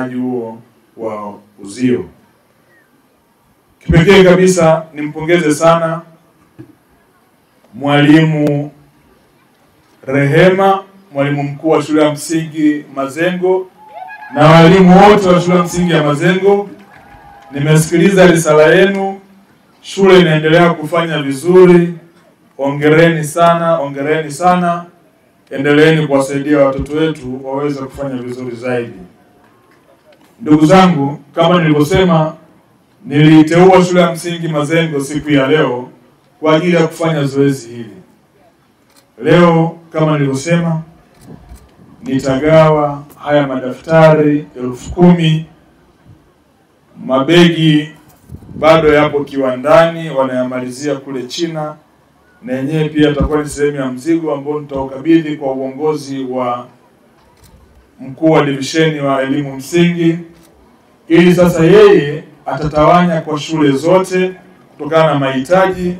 upatikanaji huo wa uzio. Kipekee kabisa nimpongeze sana Mwalimu Rehema, mwalimu mkuu wa shule ya msingi Mazengo, na walimu wote wa shule ya msingi ya Mazengo. Nimesikiliza risala yenu, shule inaendelea kufanya vizuri. Hongereni sana, hongereni sana. Endeleeni kuwasaidia watoto wetu waweze kufanya vizuri zaidi. Ndugu zangu, kama nilivyosema, niliteua shule ya msingi Mazengo siku ya leo kwa ajili ya kufanya zoezi hili. Leo kama nilivyosema, nitagawa haya madaftari 10,000. Mabegi bado yapo kiwandani, wanayamalizia kule China, na yenyewe pia itakuwa ni sehemu ya mzigo ambao nitaukabidhi kwa uongozi wa mkuu wa divisheni wa elimu msingi, ili sasa yeye atatawanya kwa shule zote kutokana na mahitaji.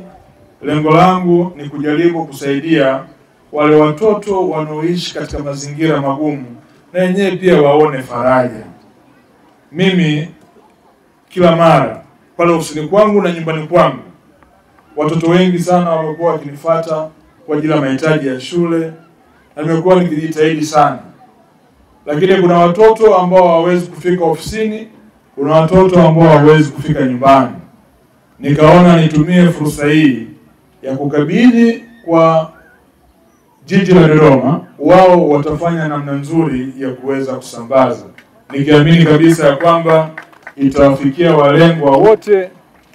Lengo langu ni kujaribu kusaidia wale watoto wanaoishi katika mazingira magumu, na yenyewe pia waone faraja. Mimi kila mara pale ofisini kwangu na nyumbani kwangu, watoto wengi sana wamekuwa wakinifuata kwa ajili ya mahitaji ya shule, na nimekuwa nikijitahidi sana. Lakini kuna watoto ambao hawawezi kufika ofisini, kuna watoto ambao hawawezi kufika nyumbani. Nikaona nitumie fursa hii ya kukabidhi kwa jiji la Dodoma, wao watafanya namna nzuri ya kuweza kusambaza, nikiamini kabisa ya kwamba itawafikia walengwa wote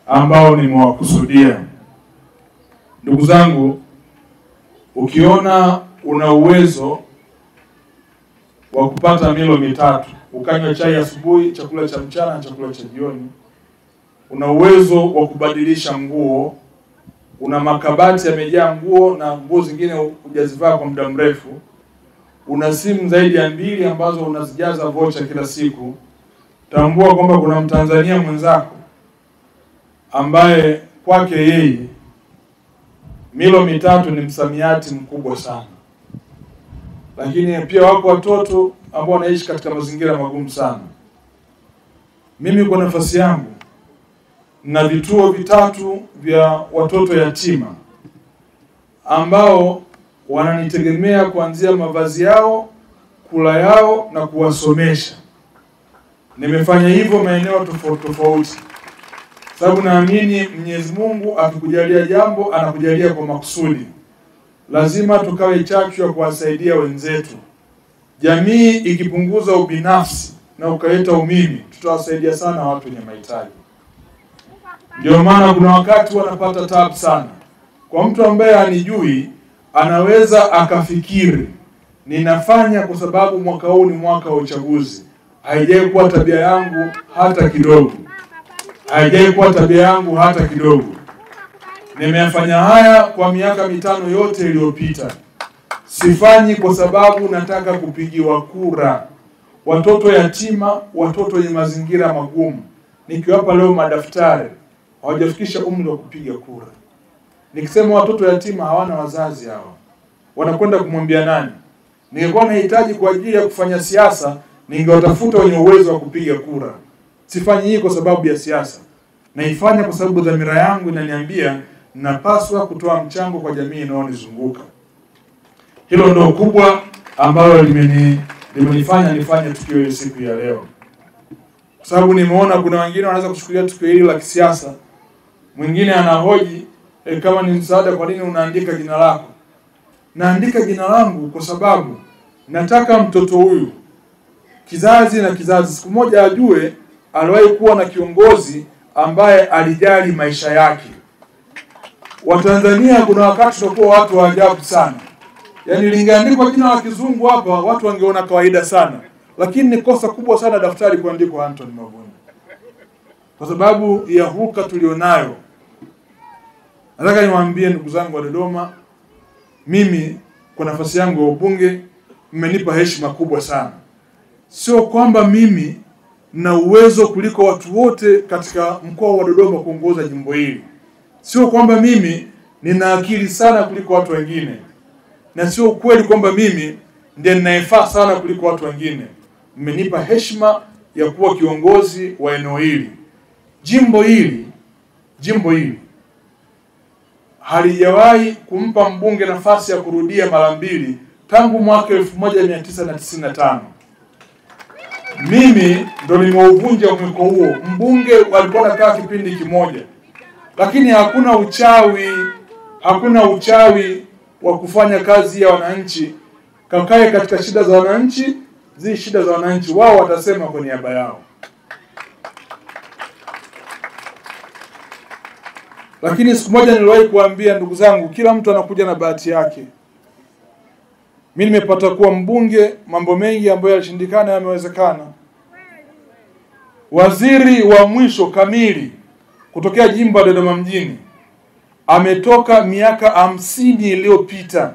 ambao nimewakusudia. Ndugu zangu, ukiona una uwezo wa kupata milo mitatu, ukanywa chai asubuhi, chakula cha mchana na chakula cha jioni, una uwezo wa kubadilisha nguo, una makabati yamejaa nguo na nguo zingine hujazivaa kwa muda mrefu, una simu zaidi ya 2 ambazo unazijaza vocha kila siku, tambua kwamba kuna Mtanzania mwenzako ambaye kwake yeye milo mitatu ni msamiati mkubwa sana. Lakini pia wako watoto ambao wanaishi katika mazingira magumu sana. Mimi kwa nafasi yangu na vituo 3 vya watoto yatima ambao wananitegemea kuanzia mavazi yao, kula yao na kuwasomesha. Nimefanya hivyo maeneo tofauti tofauti, sababu naamini Mwenyezi Mungu akikujalia jambo anakujalia kwa makusudi. Lazima tukawe chachu ya kuwasaidia wenzetu. Jamii ikipunguza ubinafsi na ukaleta umimi, tutawasaidia sana watu wenye mahitaji. Ndio maana kuna wakati wanapata taabu sana. Kwa mtu ambaye hanijui, anaweza akafikiri ninafanya kwa sababu mwaka huu ni mwaka wa uchaguzi. Haijawahi kuwa tabia yangu hata kidogo. Haijawahi kuwa tabia yangu hata kidogo. Nimeyafanya haya kwa miaka 5 yote iliyopita. Sifanyi kwa sababu nataka kupigiwa kura. Watoto yatima, watoto wenye mazingira magumu, nikiwapa leo madaftari, hawajafikisha umri wa kupiga kura. Nikisema watoto yatima hawana wazazi hawa, wanakwenda kumwambia nani? Ningekuwa nahitaji kwa ajili ya kufanya siasa, ningewatafuta wenye uwezo wa kupiga kura. Sifanyi hii kwa sababu ya siasa. Naifanya kwa sababu dhamira yangu inaniambia napaswa kutoa mchango kwa jamii inayonizunguka. Hilo ndio kubwa ambalo limenifanya nifanye tukio hili siku ya leo. Kwa sababu nimeona kuna wengine wanaweza kuchukulia tukio hili la kisiasa. Mwingine anahoji kama ni msaada, kwa nini unaandika jina lako? Naandika jina langu kwa sababu nataka mtoto huyu kizazi na kizazi siku moja ajue aliwahi kuwa na kiongozi ambaye alijali maisha yake. Watanzania kuna wakati tunakuwa watu wa ajabu sana. Yaani lingeandikwa jina la kizungu hapa watu wangeona kawaida sana. Lakini ni kosa kubwa sana daftari kuandikwa Anthony Mavunde. Kwa sababu ya huka tulionayo. Nataka niwaambie ndugu zangu wa Dodoma, mimi kwa nafasi yangu ya ubunge mmenipa heshima kubwa sana. Sio kwamba mimi na uwezo kuliko watu wote katika mkoa wa Dodoma kuongoza jimbo hili. Sio kwamba mimi nina akili sana kuliko watu wengine. Na sio kweli kwamba mimi ndiye ninayefaa sana kuliko watu wengine. Mmenipa heshima ya kuwa kiongozi wa eneo hili. Jimbo hili halijawahi kumpa mbunge nafasi ya kurudia mara mbili tangu mwaka 1995. Mimi ndo nimeuvunja mwiko huo. Mbunge walikuwa wanakaa kipindi kimoja. Lakini hakuna uchawi wa kufanya kazi ya wananchi. Kakae katika shida za wananchi, shida za wananchi wao watasema kwa niaba yao. Lakini siku moja niliwahi kuambia ndugu zangu, kila mtu anakuja na bahati yake. Mimi nimepata kuwa mbunge, mambo mengi ambayo yalishindikana yamewezekana. Waziri wa mwisho kamili kutokea jimbo la Dodoma mjini ametoka miaka 50 iliyopita.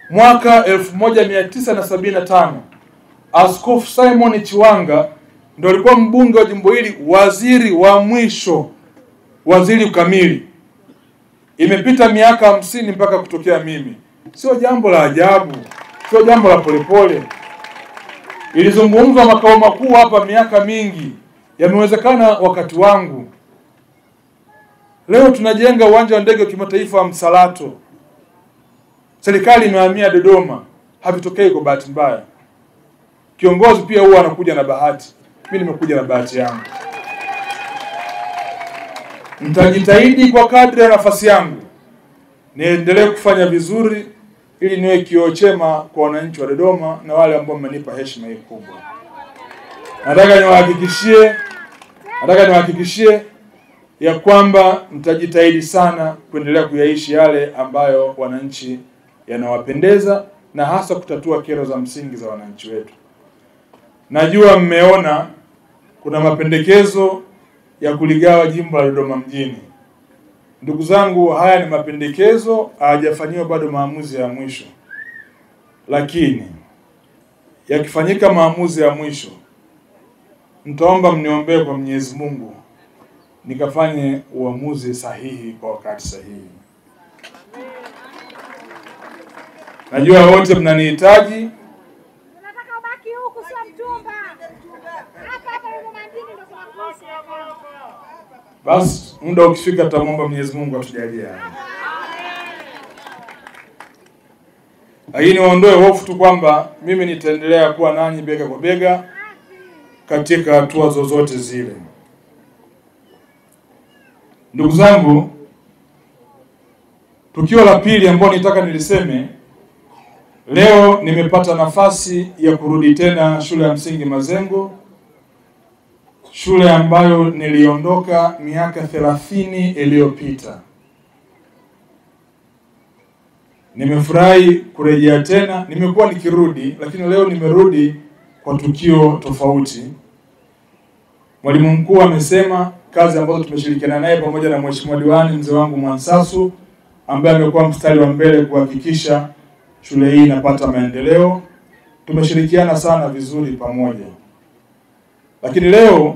Mwaka 1975 Askofu Simon Chiwanga ndio alikuwa mbunge wa jimbo hili, waziri wa mwisho, waziri kamili. Imepita miaka 50 mpaka kutokea mimi. Sio jambo la ajabu, sio jambo la polepole. Ilizungumzwa makao makuu hapa miaka mingi, yamewezekana wakati wangu. Leo tunajenga uwanja wa ndege wa kimataifa wa Msalato. Serikali imehamia Dodoma, havitokei kwa bahati mbaya. Kiongozi pia huwa anakuja na bahati. Mimi nimekuja na bahati yangu. Nitajitahidi kwa kadri ya nafasi yangu niendelee kufanya vizuri ili niwe kioo chema kwa wananchi wa Dodoma na wale ambao wamenipa heshima hii kubwa. Nataka niwahakikishie ya kwamba nitajitahidi sana kuendelea kuyaishi yale ambayo wananchi yanawapendeza na hasa kutatua kero za msingi za wananchi wetu. Najua mmeona kuna mapendekezo ya kuligawa jimbo la Dodoma mjini. Ndugu zangu, haya ni mapendekezo, hayajafanyiwa bado maamuzi ya mwisho. Lakini yakifanyika maamuzi ya mwisho, nitaomba mniombee kwa Mwenyezi Mungu nikafanye uamuzi sahihi kwa wakati sahihi. Najua wote mnanihitaji. Tunataka ubaki huku, sio mtumba. Hapa Dodoma mjini ndio tunakosa. Basi muda ukifika tutamwomba Mwenyezi Mungu atujalie. Lakini waondoe hofu tu kwamba mimi nitaendelea kuwa nanyi bega kwa bega katika hatua zozote zile. Ndugu zangu, tukio la pili ambalo nitaka niliseme, leo nimepata nafasi ya kurudi tena shule ya msingi Mazengo, shule ambayo niliondoka miaka 30 iliyopita. Nimefurahi kurejea tena. Nimekuwa nikirudi, lakini leo nimerudi kwa tukio tofauti. Mwalimu mkuu amesema kazi ambazo tumeshirikiana naye pamoja na mheshimiwa diwani mzee wangu Mwansasu, ambaye amekuwa mstari wa mbele kuhakikisha shule hii inapata maendeleo. Tumeshirikiana sana vizuri pamoja. Lakini leo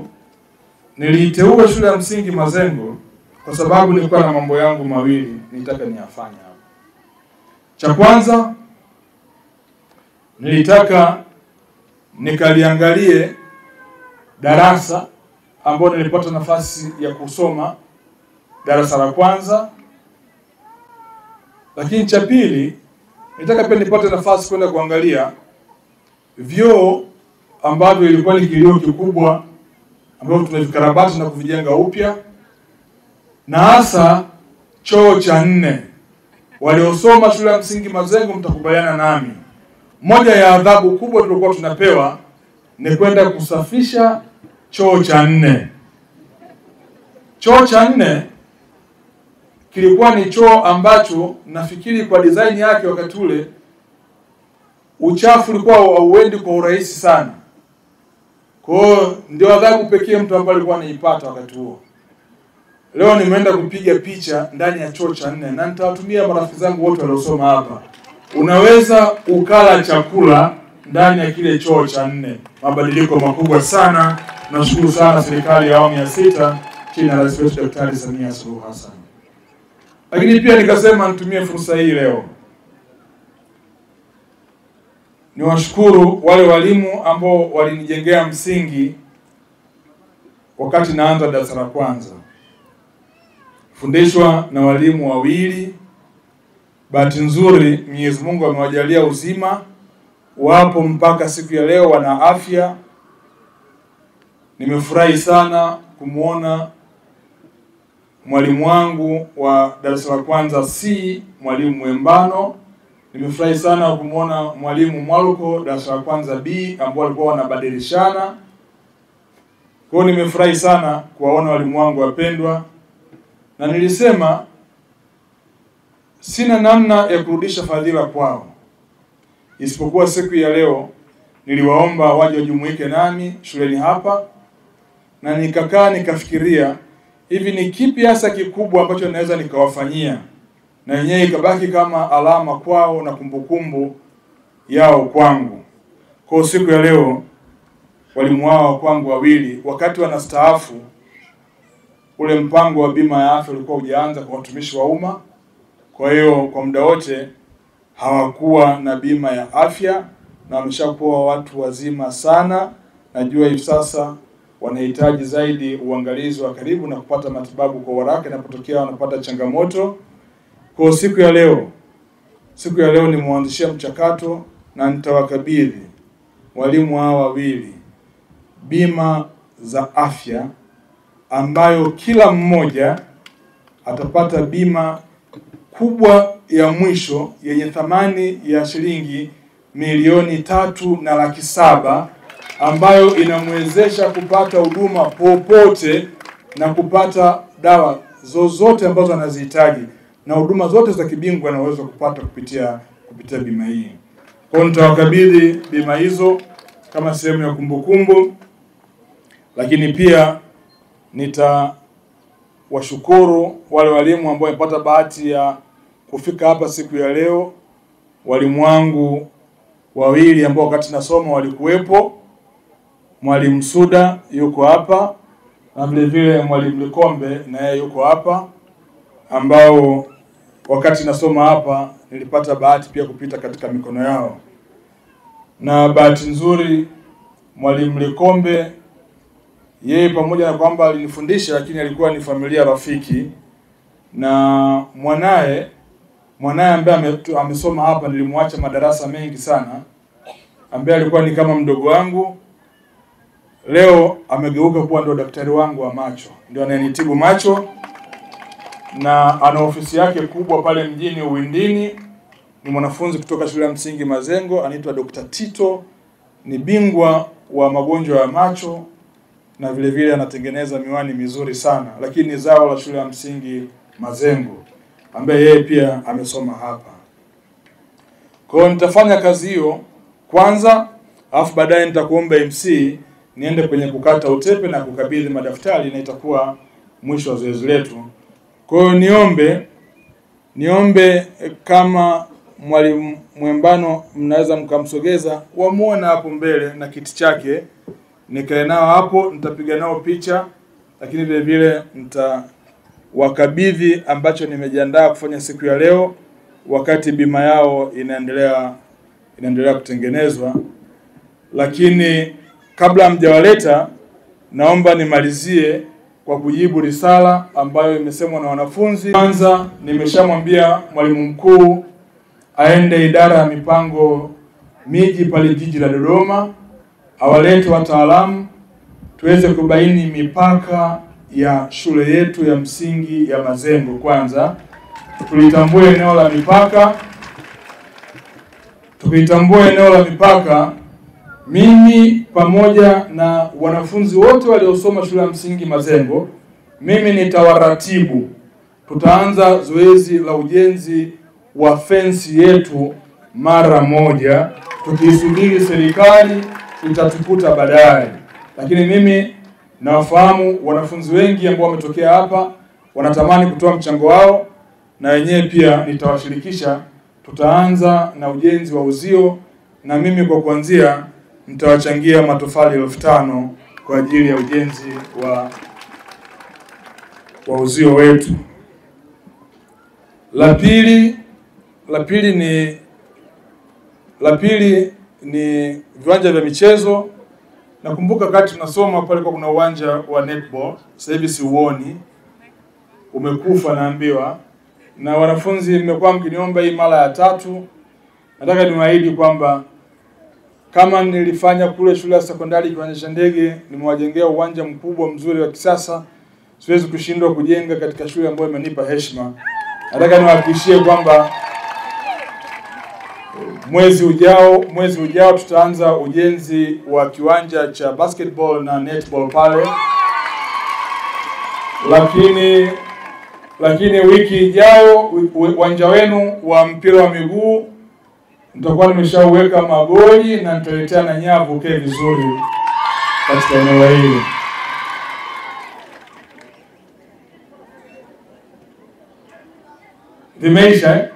niliiteua shule ya msingi Mazengo kwa sababu nilikuwa na mambo yangu mawili nitaka niyafanye hapa. Cha kwanza, nilitaka nikaliangalie darasa ambalo nilipata nafasi ya kusoma darasa la kwanza. Lakini cha pili, nitaka pia nipate nafasi kwenda kuangalia vyoo ambavyo ilikuwa ni kilio kikubwa ambavyo tumevikarabati na kuvijenga upya, na hasa choo cha 4. Waliosoma shule ya msingi Mazengo mtakubaliana nami, moja ya adhabu kubwa tulikuwa tunapewa ni kwenda kusafisha choo cha 4. Choo cha 4 kilikuwa ni choo ambacho nafikiri kwa design yake wakati ule uchafu ulikuwa hauendi kwa urahisi sana. Kwa hiyo ndio adhabu pekee mtu ambaye alikuwa anaipata wakati huo. Leo nimeenda kupiga picha ndani ya choo cha 4 na nitawatumia marafiki zangu wote waliosoma hapa. Unaweza ukala chakula ndani ya kile choo cha 4. Mabadiliko makubwa sana. Nashukuru sana serikali ya awamu ya 6 chini ya Rais wetu Daktari Samia Suluhu Hassan. Lakini pia nikasema nitumie fursa hii leo niwashukuru wale walimu ambao walinijengea msingi wakati naanza darasa la kwanza. Fundishwa na walimu wawili. Bahati nzuri Mwenyezi Mungu amewajalia uzima, wapo mpaka siku ya leo, wana afya. Nimefurahi sana kumuona mwalimu wangu wa darasa la kwanza C, mwalimu Mwembano. Nimefurahi sana kumuona mwalimu Mwaluko darasa la kwanza B, ambao walikuwa wanabadilishana. Kwa hiyo nimefurahi sana kuwaona walimu wangu wapendwa, na nilisema sina namna ya kurudisha fadhila kwao, isipokuwa siku ya leo niliwaomba waje wajumuike nami shuleni hapa, na nikakaa nikafikiria hivi ni kipi hasa kikubwa ambacho naweza nikawafanyia na yenyewe ikabaki kama alama kwao na kumbukumbu yao kwangu. Kwa siku ya leo walimu wao kwangu wawili, wakati wanastaafu, ule mpango wa bima ya afya ulikuwa hujaanza kwa watumishi wa umma. Kwa hiyo kwa muda wote hawakuwa na bima ya afya, na wameshakuwa watu wazima sana. Najua hivi sasa wanahitaji zaidi uangalizi wa karibu na kupata matibabu kwa haraka inapotokea wanapata changamoto. Kwa siku ya leo nimeanzishia mchakato na nitawakabidhi walimu hao wawili bima za afya, ambayo kila mmoja atapata bima kubwa ya mwisho yenye thamani ya shilingi 3,700,000, ambayo inamwezesha kupata huduma popote na kupata dawa zozote ambazo anazihitaji, na huduma zote za kibingwa anaweza kupata kupitia bima hii. Kwa hiyo nitawakabidhi bima hizo kama sehemu ya kumbukumbu, lakini pia nitawashukuru wale walimu ambao wamepata bahati ya kufika hapa siku ya leo. Walimu wangu wawili ambao wakati nasoma walikuwepo, mwalimu Suda yuko hapa na vile vile mwalimu Likombe naye yuko hapa, ambao wakati nasoma hapa nilipata bahati pia kupita katika mikono yao. Na bahati nzuri mwalimu Likombe, yeye pamoja na kwamba alinifundisha, lakini alikuwa ni familia rafiki, na mwanae ambaye amesoma hapa nilimwacha madarasa mengi sana, ambaye alikuwa ni kama mdogo wangu, leo amegeuka kuwa ndo daktari wangu wa macho, ndio ananitibu macho, na ana ofisi yake kubwa pale mjini Uwindini. Ni mwanafunzi kutoka shule ya msingi Mazengo, anaitwa Dr. Tito, ni bingwa wa magonjwa ya macho na vile vile anatengeneza miwani mizuri sana, lakini ni zao la shule ya msingi Mazengo, ambaye yeye pia amesoma hapa. Kwa hiyo nitafanya kazi hiyo kwanza, alafu baadaye nitakuomba MC niende kwenye kukata utepe na kukabidhi madaftari, na itakuwa mwisho wa zoezi letu. Kwa hiyo niombe kama mwalimu Mwembano mnaweza mkamsogeza, wamuone hapo mbele na kiti chake, nikae nao hapo, nitapiga nao picha, lakini vile vile nitawakabidhi ambacho nimejiandaa kufanya siku ya leo wakati bima yao inaendelea kutengenezwa. Lakini kabla mjawaleta, naomba nimalizie kwa kujibu risala ambayo imesemwa na wanafunzi. Kwanza nimeshamwambia mwalimu mkuu aende idara ya mipango miji pale jiji la Dodoma, awalete wataalamu tuweze kubaini mipaka ya shule yetu ya msingi ya Mazengo. Kwanza tulitambue eneo la mipaka. Tukitambua eneo la mipaka, mimi pamoja na wanafunzi wote waliosoma shule ya msingi Mazengo, mimi nitawaratibu. Tutaanza zoezi la ujenzi wa fensi yetu mara moja, tukisubiri serikali itatukuta baadaye. Lakini mimi nawafahamu wanafunzi wengi ambao wametokea hapa wanatamani kutoa mchango wao, na wenyewe pia nitawashirikisha. Tutaanza na ujenzi wa uzio, na mimi kwa kuanzia nitawachangia matofali 5,000 kwa ajili ya ujenzi wa uzio wetu. La pili ni viwanja vya michezo, nakumbuka wakati tunasoma pale kwa kuna uwanja wa netball, sasa hivi siuoni, umekufa naambiwa. Na wanafunzi mmekuwa mkiniomba hii mara ya 3. Nataka niwaahidi kwamba kama nilifanya kule shule ya sekondari kiwanja cha ndege, nimewajengea uwanja mkubwa mzuri wa kisasa, siwezi kushindwa kujenga katika shule ambayo imenipa heshima. Nataka niwahakikishie kwamba mwezi ujao tutaanza ujenzi wa kiwanja cha basketball na netball pale. Lakini wiki ijayo uwanja wenu wa mpira wa miguu nitakuwa nimeshauweka magoli na nitaletea na nyavu ke vizuri katika eneo hili. Vimeisha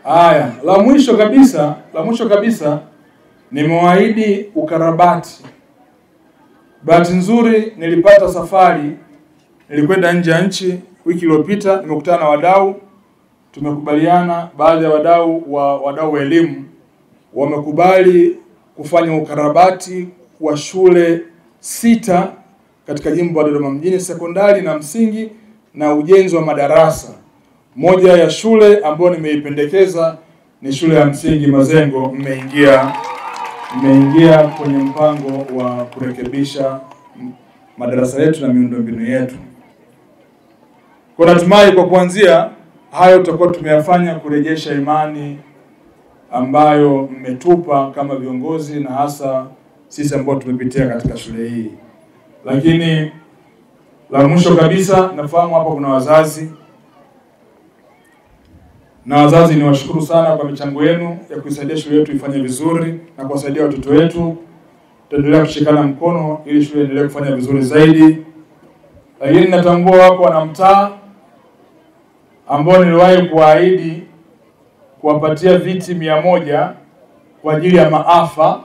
Haya, la mwisho kabisa nimewaahidi ukarabati. Bahati nzuri nilipata safari, nilikwenda nje ya nchi wiki iliyopita, nimekutana na wadau, tumekubaliana baadhi ya wadau wa elimu wamekubali kufanya ukarabati wa shule 6 katika jimbo la Dodoma mjini, sekondari na msingi, na ujenzi wa madarasa. Moja ya shule ambayo nimeipendekeza ni shule ya msingi Mazengo. Mmeingia kwenye mpango wa kurekebisha madarasa yetu na miundombinu yetu. Kwa natumai kwa kuanzia hayo tutakuwa tumeyafanya kurejesha imani ambayo mmetupa kama viongozi na hasa sisi ambao tumepitia katika shule hii. Lakini la mwisho kabisa, nafahamu hapa kuna wazazi, na wazazi niwashukuru sana kwa michango yenu ya kuisaidia shule yetu ifanye vizuri na kuwasaidia watoto wetu. Tutaendelea kushikana mkono ili shule iendelee kufanya vizuri zaidi. Lakini natambua wako wana mtaa ambao niliwahi kuahidi kuwapatia viti 100 kwa ajili ya maafa.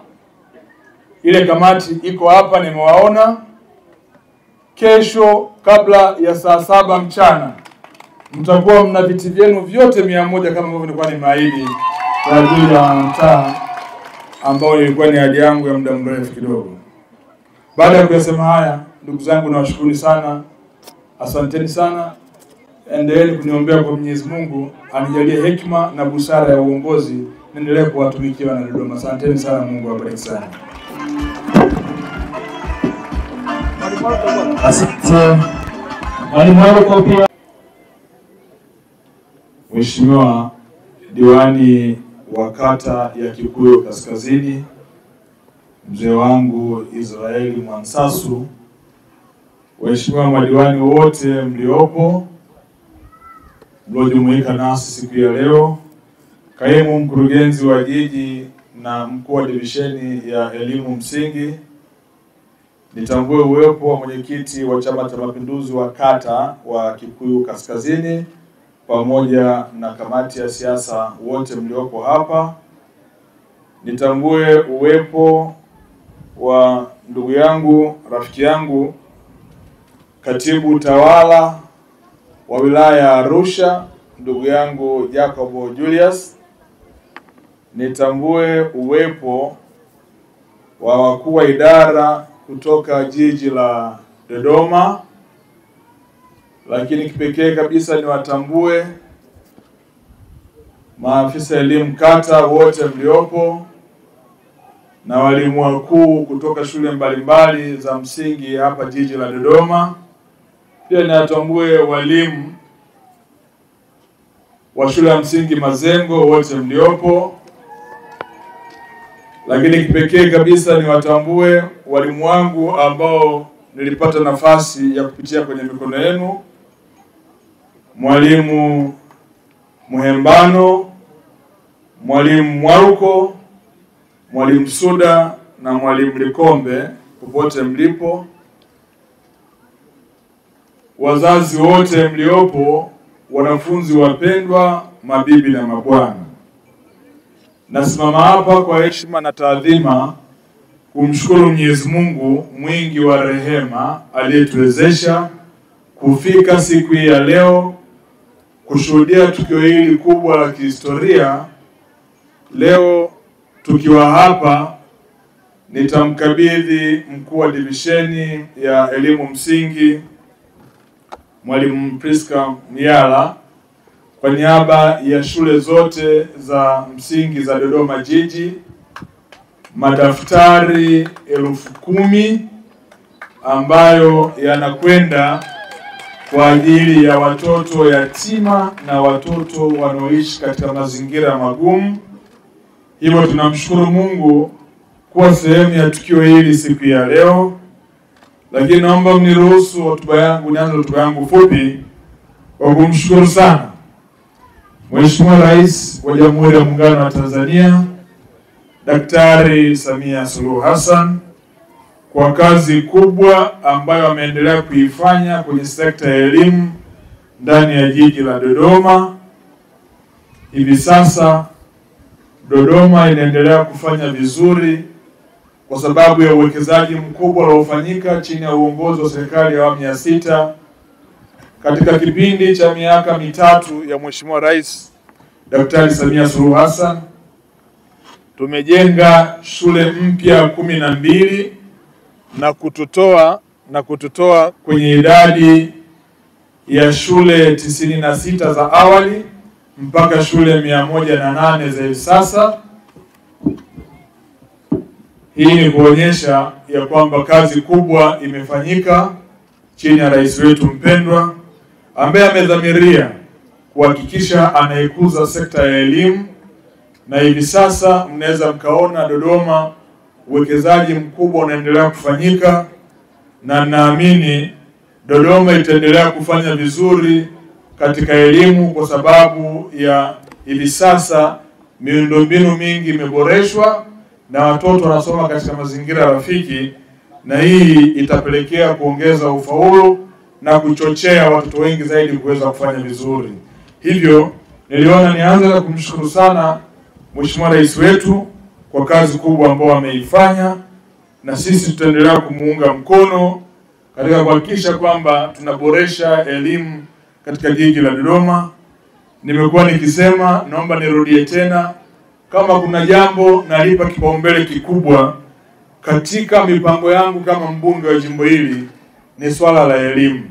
Ile kamati iko hapa, nimewaona. Kesho kabla ya saa 7 mchana mtakuwa mna viti vyenu vyote 100 kama ambavyo nilikuwa nimeahidi kwa ajili ya mtaa ambao ilikuwa ni ahadi yangu ya muda mrefu kidogo. Baada ya kusema haya, ndugu zangu, nawashukuru sana. Asanteni sana. Endeleeni kuniombea kwa Mwenyezi Mungu anijalie hekima na busara ya uongozi, niendelee kuwatumikia na Dodoma. Asanteni sana, Mungu awabariki sana. Asante. Mwalimu wangu pia. Mheshimiwa diwani wa kata ya Kikuyu Kaskazini, mzee wangu Israeli Mwansasu, waheshimiwa madiwani wote mliopo mliojumuika nasi siku ya leo, kaimu mkurugenzi wa jiji na mkuu wa divisheni ya elimu msingi, nitambue uwepo wa mwenyekiti wa Chama cha Mapinduzi wa kata wa Kikuyu Kaskazini pamoja na kamati ya siasa wote mliopo hapa. Nitambue uwepo wa ndugu yangu, rafiki yangu, katibu tawala wa wilaya ya Arusha, ndugu yangu Jacobo Julius. Nitambue uwepo wa wakuu wa idara kutoka jiji la Dodoma. Lakini kipekee kabisa niwatambue maafisa elimu kata wote mliopo na walimu wakuu kutoka shule mbalimbali za msingi hapa jiji la Dodoma. Pia niwatambue walimu wa shule ya msingi Mazengo wote mliopo. Lakini kipekee kabisa niwatambue walimu wangu ambao nilipata nafasi ya kupitia kwenye mikono yenu. Mwalimu Muhembano, mwalimu Mwaruko, mwalimu Suda na mwalimu Likombe popote mlipo. Wazazi wote mliopo, wanafunzi wapendwa, mabibi na mabwana. Nasimama hapa kwa heshima na taadhima kumshukuru Mwenyezi Mungu mwingi wa rehema aliyetuwezesha kufika siku hii ya leo kushuhudia tukio hili kubwa la kihistoria. Leo tukiwa hapa nitamkabidhi mkuu wa divisheni ya elimu msingi Mwalimu Priska Miala kwa niaba ya shule zote za msingi za Dodoma Jiji madaftari 10,000 ambayo yanakwenda kwa ajili ya watoto yatima na watoto wanaoishi katika mazingira magumu. Hivyo tunamshukuru Mungu kuwa sehemu ya tukio hili siku ya leo. Lakini naomba mniruhusu nianze hotuba yangu fupi kwa kumshukuru sana Mheshimiwa Rais wa Jamhuri ya Muungano wa Tanzania Daktari Samia Suluhu Hassan kwa kazi kubwa ambayo ameendelea kuifanya kwenye sekta ya elimu ndani ya jiji la Dodoma. Hivi sasa Dodoma inaendelea kufanya vizuri kwa sababu ya uwekezaji mkubwa uliofanyika chini ya uongozi wa serikali ya awamu ya 6 katika kipindi cha miaka mitatu ya Mheshimiwa Rais Daktari Samia Suluhu Hassan. Tumejenga shule mpya 12 na kututoa kwenye idadi ya shule 96 za awali mpaka shule 108 za hivi sasa. Hii ni kuonyesha ya kwamba kazi kubwa imefanyika chini ya rais wetu mpendwa ambaye amedhamiria kuhakikisha anaikuza sekta ya elimu, na hivi sasa mnaweza mkaona Dodoma uwekezaji mkubwa unaendelea kufanyika, na naamini Dodoma itaendelea kufanya vizuri katika elimu kwa sababu ya hivi sasa miundombinu mingi imeboreshwa na watoto wanasoma katika mazingira rafiki, na hii itapelekea kuongeza ufaulu na kuchochea watoto wengi zaidi kuweza kufanya vizuri. Hivyo niliona nianze na kumshukuru sana Mheshimiwa Rais wetu kwa kazi kubwa ambayo ameifanya, na sisi tutaendelea kumuunga mkono katika kuhakikisha kwamba tunaboresha elimu katika jiji la Dodoma. Nimekuwa nikisema, naomba nirudie tena, kama kuna jambo nalipa kipaumbele kikubwa katika mipango yangu kama mbunge wa jimbo hili ni swala la elimu.